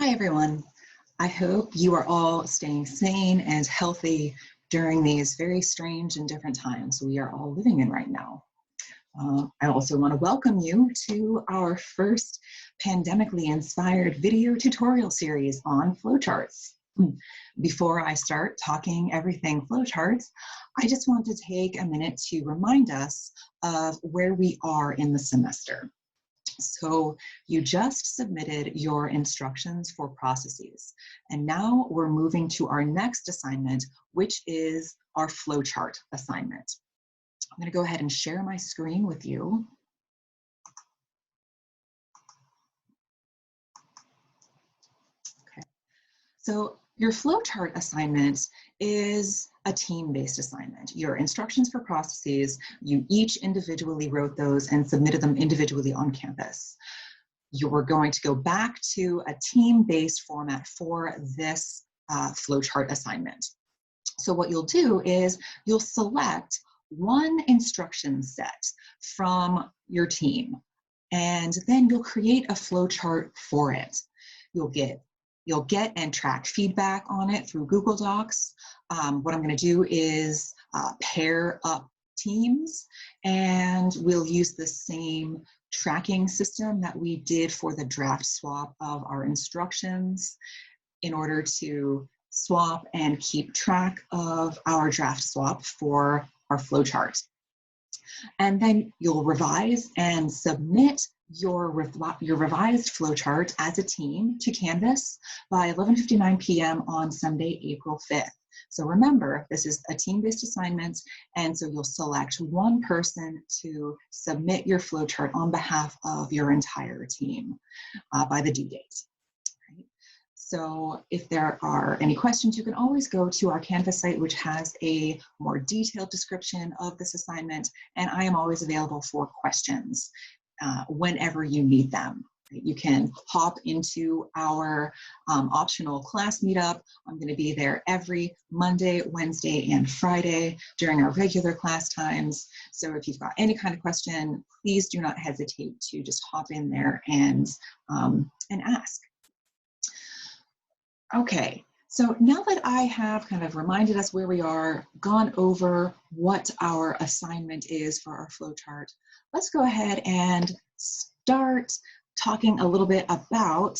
Hi everyone. I hope you are all staying sane and healthy during these very strange and different times we are all living in right now. I also want to welcome you to our first pandemically inspired video tutorial series on flowcharts. Before I start talking everything flowcharts, I just want to take a minute to remind us of where we are in the semester. So you just submitted your instructions for processes, and now we're moving to our next assignment, which is our flowchart assignment. I'm going to go ahead and share my screen with you. Okay. So your flowchart assignment is a team-based assignment. Your instructions for processes, you each individually wrote those and submitted them individually on campus. You're going to go back to a team-based format for this flowchart assignment. So what you'll do is you'll select one instruction set from your team, and then you'll create a flowchart for it. You'll get and track feedback on it through Google Docs. What I'm going to do is pair up teams, and we'll use the same tracking system that we did for the draft swap of our instructions in order to swap and keep track of our draft swap for our flowchart. And then you'll revise and submit your revised flowchart as a team to Canvas by 11:59 p.m. on Sunday, April 5th. So remember, this is a team-based assignment, and so you'll select one person to submit your flowchart on behalf of your entire team by the due date. Right? So if there are any questions, you can always go to our Canvas site, which has a more detailed description of this assignment, and I am always available for questions whenever you need them. You can hop into our optional class meetup. I'm going to be there every Monday, Wednesday, and Friday during our regular class times. So if you've got any kind of question, please do not hesitate to just hop in there and ask. Okay, so now that I have kind of reminded us where we are, gone over what our assignment is for our flowchart, let's go ahead and start talking a little bit about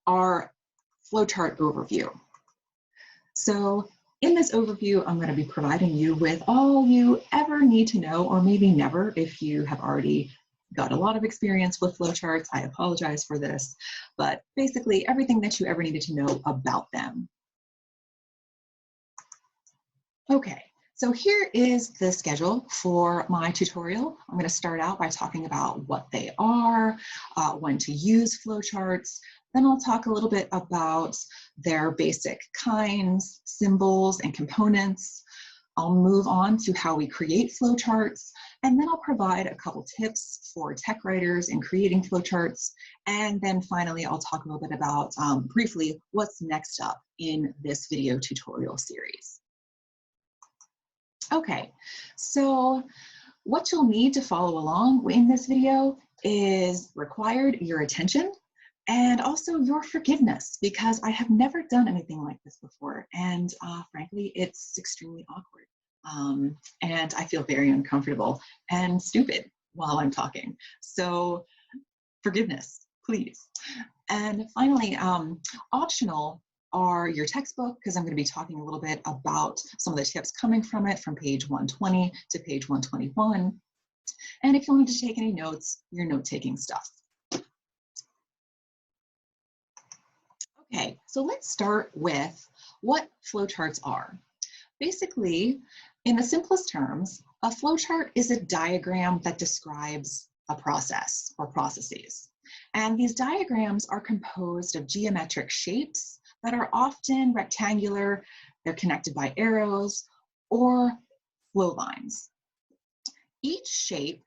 our flowchart overview. So in this overview, I'm going to be providing you with all you ever need to know, or maybe never if you have already got a lot of experience with flowcharts. I apologize for this, but basically everything that you ever needed to know about them. Okay. So here is the schedule for my tutorial. I'm going to start out by talking about what they are, when to use flowcharts. Then I'll talk a little bit about their basic kinds, symbols, and components. I'll move on to how we create flowcharts, and then I'll provide a couple tips for tech writers in creating flowcharts. And then finally, I'll talk a little bit about, briefly, what's next up in this video tutorial series. Okay, so what you'll need to follow along in this video is required your attention and also your forgiveness, because I have never done anything like this before, and frankly, it's extremely awkward. And I feel very uncomfortable and stupid while I'm talking. So forgiveness, please. And finally, optional are your textbook, because I'm going to be talking a little bit about some of the tips coming from it from page 120 to page 121. And if you want to take any notes, your note-taking stuff. Okay, so let's start with what flowcharts are. Basically, in the simplest terms, a flowchart is a diagram that describes a process or processes. And these diagrams are composed of geometric shapes that are often rectangular, they're connected by arrows, or flow lines. Each shape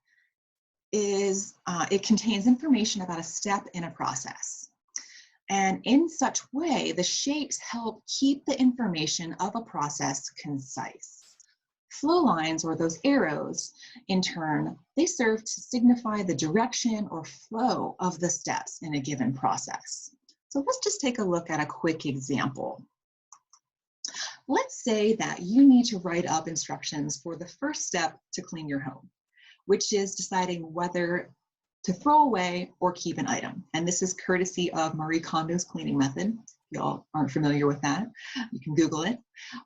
it contains information about a step in a process. And in such way, the shapes help keep the information of a process concise. Flow lines, or those arrows, in turn, they serve to signify the direction or flow of the steps in a given process. So let's just take a look at a quick example. Let's say that you need to write up instructions for the first step to clean your home, which is deciding whether to throw away or keep an item. And this is courtesy of Marie Kondo's cleaning method. If y'all aren't familiar with that, you can Google it.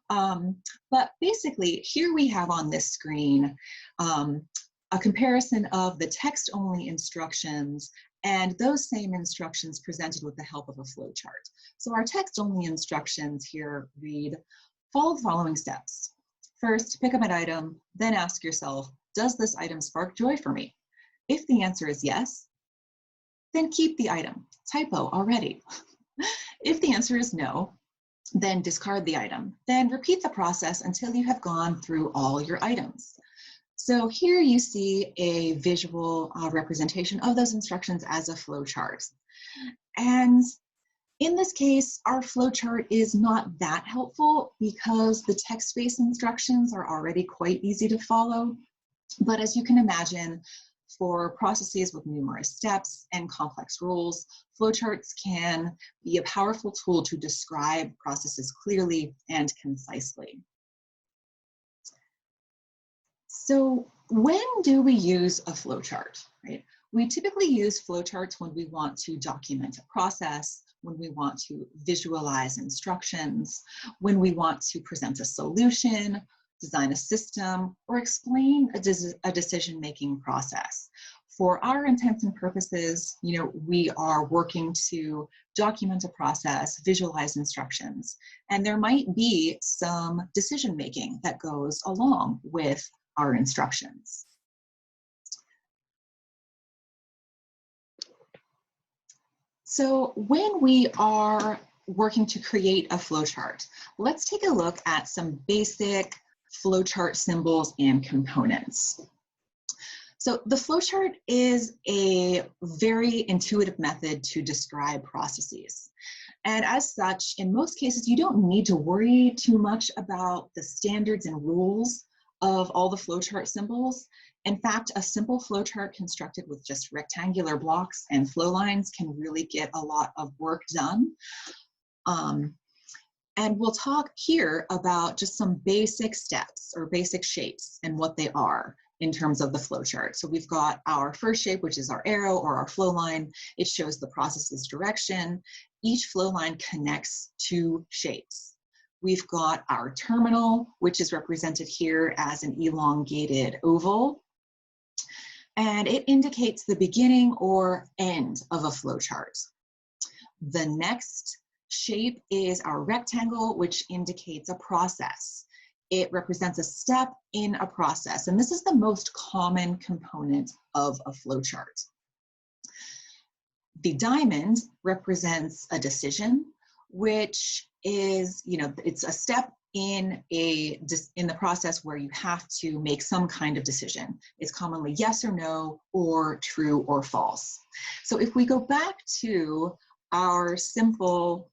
But basically, here we have on this screen a comparison of the text-only instructions and those same instructions presented with the help of a flowchart. So our text-only instructions here read, follow the following steps. First, pick up an item, then ask yourself, does this item spark joy for me? If the answer is yes, then keep the item. Typo already. If the answer is no, then discard the item. Then repeat the process until you have gone through all your items. So here you see a visual representation of those instructions as a flowchart. And in this case, our flowchart is not that helpful because the text-based instructions are already quite easy to follow. But as you can imagine, for processes with numerous steps and complex rules, flowcharts can be a powerful tool to describe processes clearly and concisely. So when do we use a flowchart, right? We typically use flowcharts when we want to document a process, when we want to visualize instructions, when we want to present a solution, design a system, or explain a decision-making process. For our intents and purposes, we are working to document a process, visualize instructions, and there might be some decision-making that goes along with our instructions. So when we are working to create a flowchart, let's take a look at some basic flowchart symbols and components. So the flowchart is a very intuitive method to describe processes. And as such, in most cases, you don't need to worry too much about the standards and rules of all the flowchart symbols. In fact, a simple flowchart constructed with just rectangular blocks and flow lines can really get a lot of work done. And we'll talk here about just some basic steps or basic shapes and what they are in terms of the flowchart. So we've got our first shape, which is our arrow or our flow line. It shows the process's direction. Each flow line connects two shapes. We've got our terminal, which is represented here as an elongated oval. And it indicates the beginning or end of a flowchart. The next shape is our rectangle, which indicates a process. It represents a step in a process, and this is the most common component of a flowchart. The diamond represents a decision, which is, it's a step in the process where you have to make some kind of decision. It's commonly yes or no, or true or false. So if we go back to our simple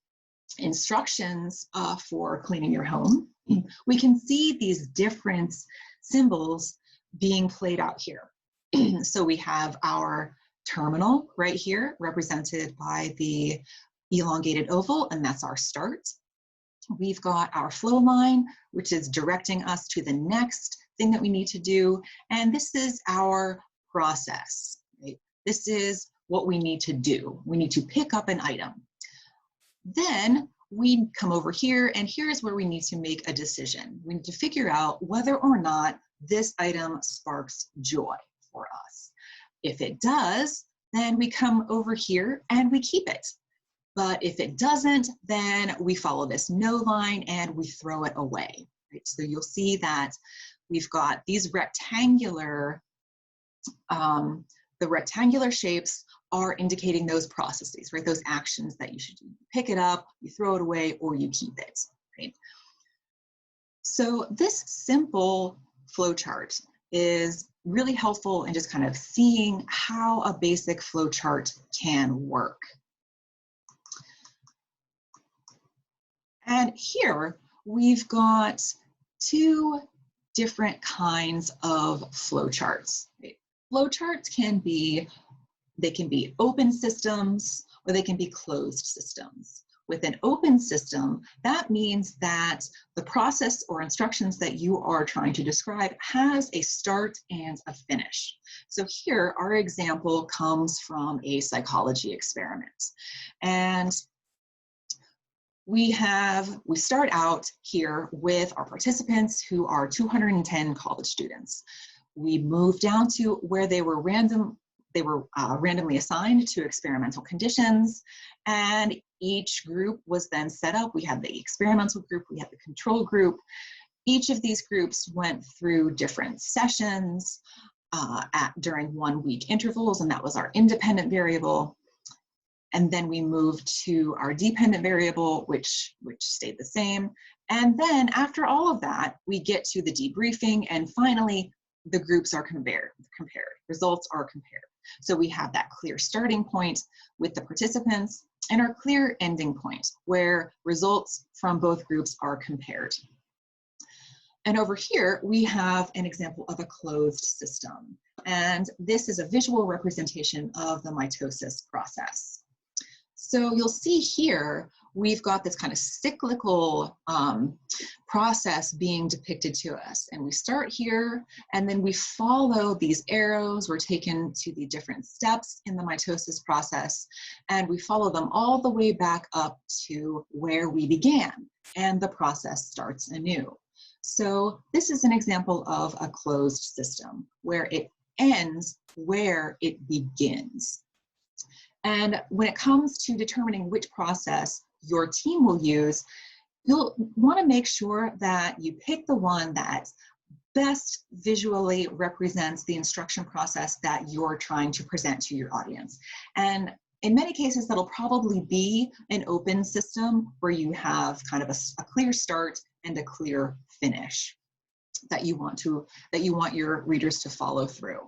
instructions for cleaning your home, we can see these different symbols being played out here. So we have our terminal right here, represented by the elongated oval, and that's our start. We've got our flow line, which is directing us to the next thing that we need to do, and this is our process, right? This is what we need to do. We need to pick up an item. Then we come over here, and here's where we need to make a decision. We need to figure out whether or not this item sparks joy for us. If it does, then we come over here and we keep it. But if it doesn't, then we follow this no line and we throw it away. Right? So you'll see that we've got these rectangular, the rectangular shapes are indicating those processes, right? Those actions that you should do. You pick it up, you throw it away, or you keep it, right? So this simple flowchart is really helpful in just kind of seeing how a basic flowchart can work. And here we've got two different kinds of flowcharts. Right? Flowcharts can be open systems or they can be closed systems. With an open system, that means that the process or instructions that you are trying to describe has a start and a finish. So here, our example comes from a psychology experiment. And we start out here with our participants who are 210 college students. We move down to where they were randomly assigned to experimental conditions, and each group was then set up. We had the experimental group, we had the control group. Each of these groups went through different sessions during 1 week intervals, and that was our independent variable. And then we moved to our dependent variable, which stayed the same. And then after all of that, we get to the debriefing, and finally, the groups are compared. Results are compared. So we have that clear starting point with the participants and our clear ending point where results from both groups are compared. And over here, we have an example of a closed system. And this is a visual representation of the mitosis process. So you'll see here, we've got this kind of cyclical process being depicted to us. And we start here, and then we follow these arrows. We're taken to the different steps in the mitosis process, and we follow them all the way back up to where we began, and the process starts anew. So this is an example of a closed system, where it ends where it begins. And when it comes to determining which process your team will use, you'll want to make sure that you pick the one that best visually represents the instruction process that you're trying to present to your audience. And in many cases, that'll probably be an open system where you have kind of a clear start and a clear finish that you want your readers to follow through.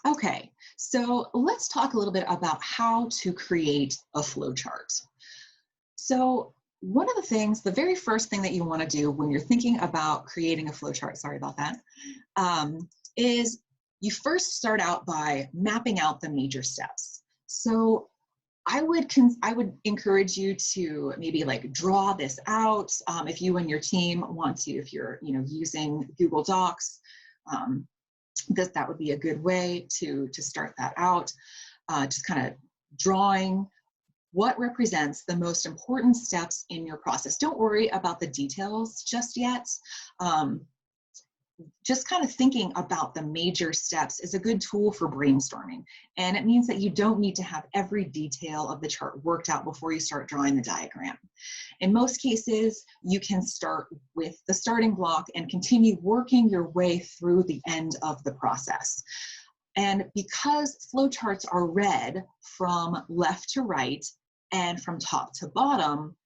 Okay, so let's talk a little bit about how to create a flowchart. So one of the things, the very first thing that you want to do when you're thinking about creating a flowchart, sorry about that, is you first start out by mapping out the major steps. So I would encourage you to maybe like draw this out if you and your team want to, if you're using Google Docs. That would be a good way to start that out. Just kind of drawing what represents the most important steps in your process. Don't worry about the details just yet. Just kind of thinking about the major steps is a good tool for brainstorming. And it means that you don't need to have every detail of the chart worked out before you start drawing the diagram. In most cases, you can start with the starting block and continue working your way through the end of the process. And because flowcharts are read from left to right and from top to bottom,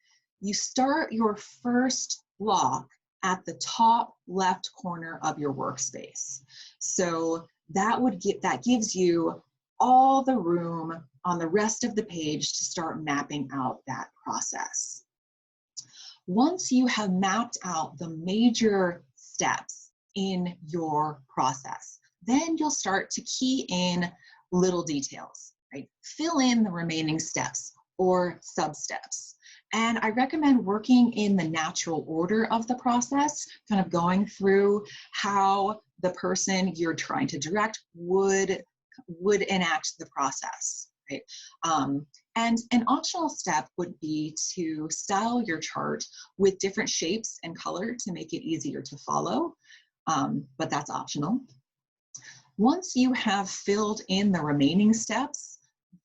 you start your first block at the top left corner of your workspace. So that gives you all the room on the rest of the page to start mapping out that process. Once you have mapped out the major steps in your process, then you'll start to key in little details, right? Fill in the remaining steps or sub-steps. And I recommend working in the natural order of the process, kind of going through how the person you're trying to direct would enact the process, right? And an optional step would be to style your chart with different shapes and color to make it easier to follow, but that's optional. Once you have filled in the remaining steps,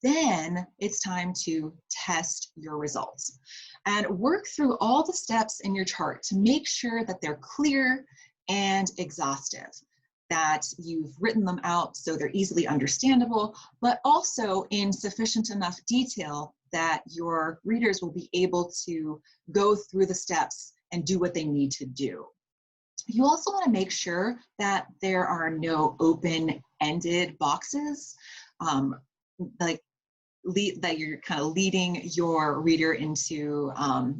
then it's time to test your results and work through all the steps in your chart to make sure that they're clear and exhaustive, that you've written them out so they're easily understandable, but also in sufficient enough detail that your readers will be able to go through the steps and do what they need to do. You also want to make sure that there are no open-ended boxes, that you're kind of leading your reader into,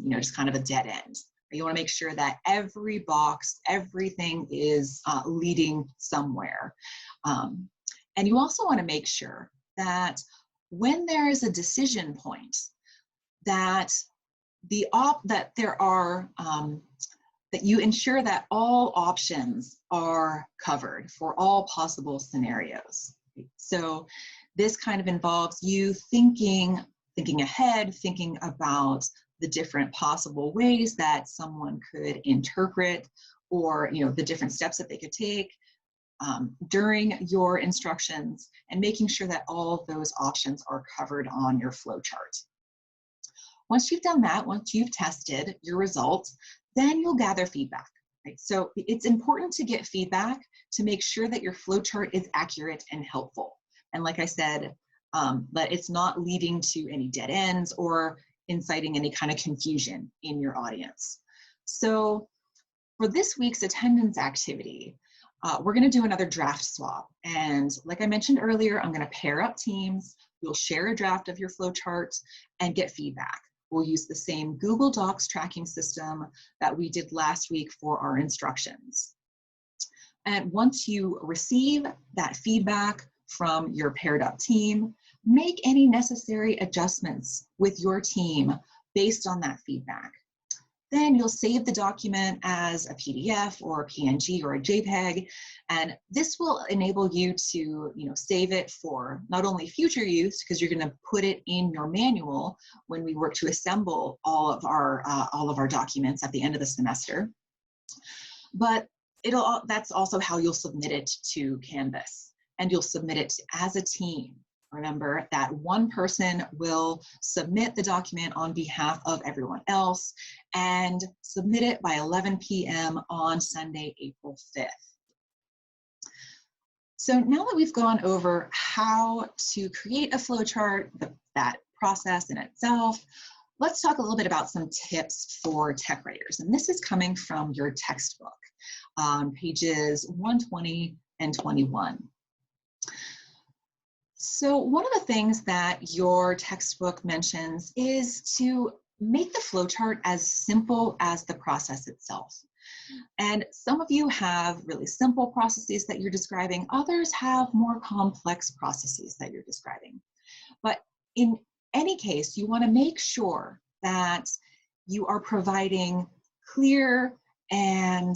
just kind of a dead end. You want to make sure that every box, everything is leading somewhere. And you also want to make sure that when there is a decision point, that that you ensure that all options are covered for all possible scenarios. So this kind of involves you thinking ahead, thinking about the different possible ways that someone could interpret, or the different steps that they could take during your instructions, and making sure that all of those options are covered on your flowchart. Once you've done that, once you've tested your results, then you'll gather feedback. Right? So it's important to get feedback to make sure that your flowchart is accurate and helpful. And like I said, that it's not leading to any dead ends or inciting any kind of confusion in your audience. So for this week's attendance activity, we're going to do another draft swap. And like I mentioned earlier, I'm going to pair up teams. We'll share a draft of your flowchart and get feedback. We'll use the same Google Docs tracking system that we did last week for our instructions. And once you receive that feedback from your paired up team, make any necessary adjustments with your team based on that feedback. Then you'll save the document as a PDF or a PNG or a JPEG, and this will enable you to save it for not only future use, because you're going to put it in your manual when we work to assemble all of our documents at the end of the semester, but that's also how you'll submit it to Canvas, and you'll submit it as a team. Remember that one person will submit the document on behalf of everyone else and submit it by 11 p.m. on Sunday, April 5th. So now that we've gone over how to create a flowchart, that process in itself, let's talk a little bit about some tips for tech writers. And this is coming from your textbook on pages 120 and 21. So one of the things that your textbook mentions is to make the flowchart as simple as the process itself. And some of you have really simple processes that you're describing. Others have more complex processes that you're describing. But in any case, you want to make sure that you are providing clear and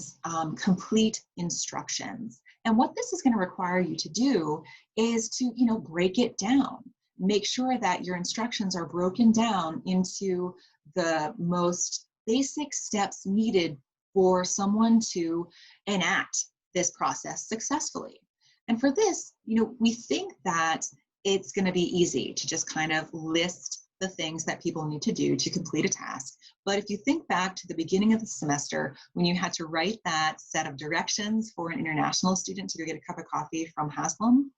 complete instructions. And what this is going to require you to do is to, break it down. Make sure that your instructions are broken down into the most basic steps needed for someone to enact this process successfully. And for this, we think that it's going to be easy to just kind of list the things that people need to do to complete a task. But if you think back to the beginning of the semester, when you had to write that set of directions for an international student to go get a cup of coffee from Haslam,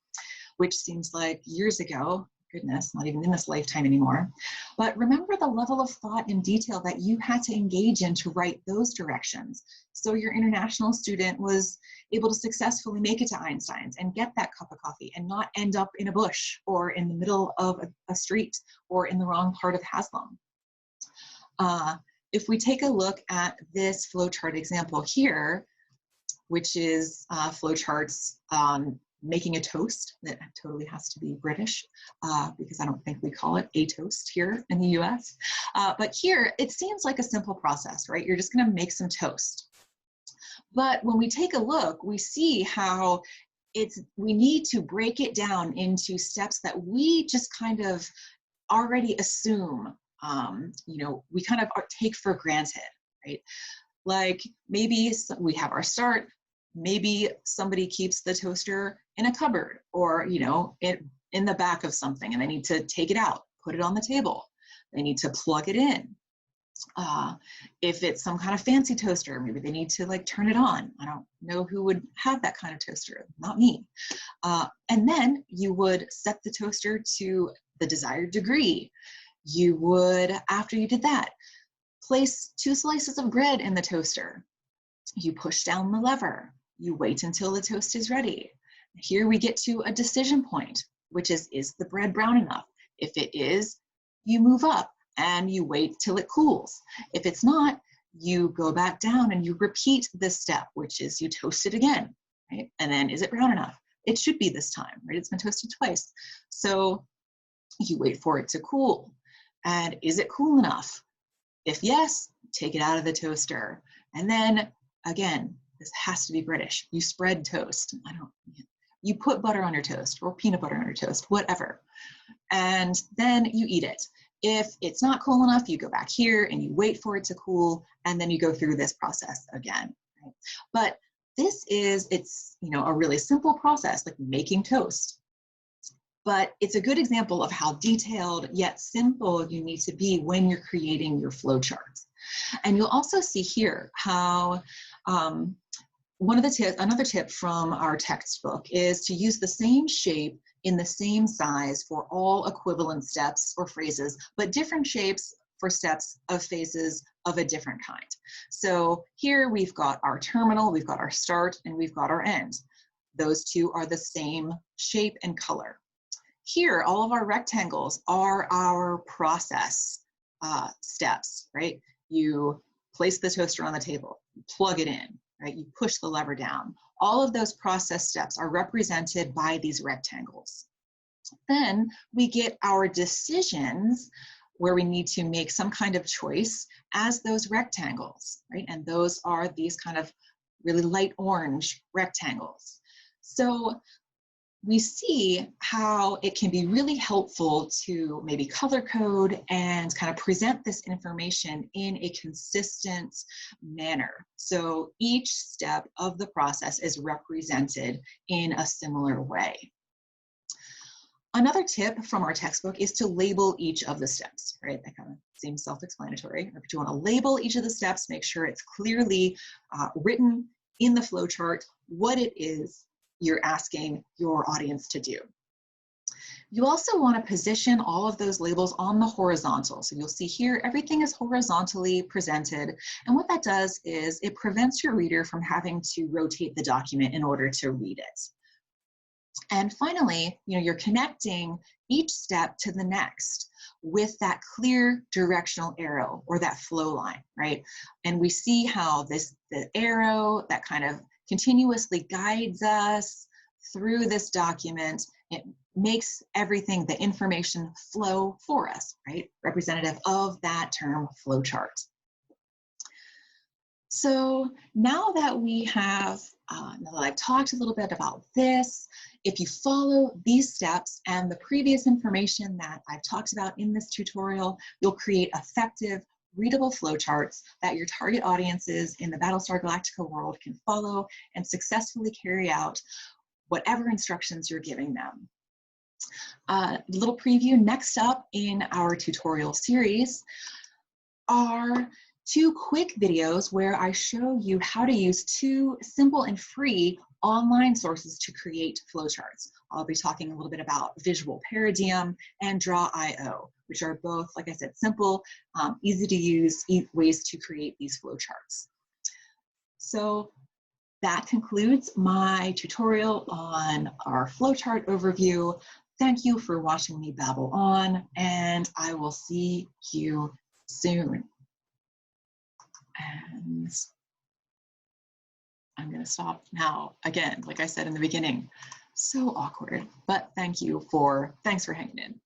which seems like years ago, goodness, not even in this lifetime anymore. But remember the level of thought and detail that you had to engage in to write those directions. So your international student was able to successfully make it to Einstein's and get that cup of coffee and not end up in a bush or in the middle of a street or in the wrong part of Haslam. If we take a look at this flowchart example here, which is flowcharts making a toast, that totally has to be British because I don't think we call it a toast here in the US. But here, it seems like a simple process, right? You're just gonna make some toast. But when we take a look, we see how we need to break it down into steps that we just kind of already assume, we kind of take for granted, right? Like maybe we have our start, maybe somebody keeps the toaster in a cupboard or, in the back of something, and they need to take it out, put it on the table. They need to plug it in. If it's some kind of fancy toaster, maybe they need to turn it on. I don't know who would have that kind of toaster, not me. And then you would set the toaster to the desired degree. You would, after you did that, place 2 slices of bread in the toaster. You push down the lever. You wait until the toast is ready. Here we get to a decision point, which is the bread brown enough? If it is, you move up and you wait till it cools. If it's not, you go back down and you repeat this step, which is you toast it again, right? And then is it brown enough? It should be this time, right? It's been toasted twice. So you wait for it to cool. And is it cool enough? If yes, take it out of the toaster. And then again, this has to be British. You spread toast. You put butter on your toast or peanut butter on your toast, whatever. And then you eat it. If it's not cool enough, you go back here and you wait for it to cool, and then you go through this process again. Right? But it's a really simple process, like making toast. But it's a good example of how detailed yet simple you need to be when you're creating your flowcharts. And you'll also see here how another tip from our textbook is to use the same shape in the same size for all equivalent steps or phrases, but different shapes for steps of phases of a different kind. So here we've got our terminal, we've got our start, and we've got our end. Those two are the same shape and color. Here, all of our rectangles are our process steps, right? You place the toaster on the table, you plug it in, right? You push the lever down. All of those process steps are represented by these rectangles. Then we get our decisions where we need to make some kind of choice as those rectangles, right? And those are these kind of really light orange rectangles. So we see how it can be really helpful to maybe color code and kind of present this information in a consistent manner. So each step of the process is represented in a similar way. Another tip from our textbook is to label each of the steps, right? That kind of seems self-explanatory. If you want to label each of the steps, make sure it's clearly written in the flowchart what it is you're asking your audience to do. You also want to position all of those labels on the horizontal. So you'll see here, everything is horizontally presented. And what that does is it prevents your reader from having to rotate the document in order to read it. And finally, you're connecting each step to the next with that clear directional arrow or that flow line, right? And we see how the arrow that kind of continuously guides us through this document. It makes everything, the information, flow for us, right? Representative of that term flowchart. So now that we have, now that I've talked a little bit about this, if you follow these steps and the previous information that I've talked about in this tutorial, you'll create effective, readable flowcharts that your target audiences in the Battlestar Galactica world can follow and successfully carry out whatever instructions you're giving them. Little preview, next up in our tutorial series are 2 quick videos where I show you how to use 2 simple and free online sources to create flowcharts. I'll be talking a little bit about Visual Paradigm and Draw.io, which are both, like I said, simple, easy to use ways to create these flowcharts. So that concludes my tutorial on our flowchart overview. Thank you for watching me babble on, and I will see you soon. And I'm going to stop now. Again, like I said in the beginning, so awkward, but thanks for hanging in.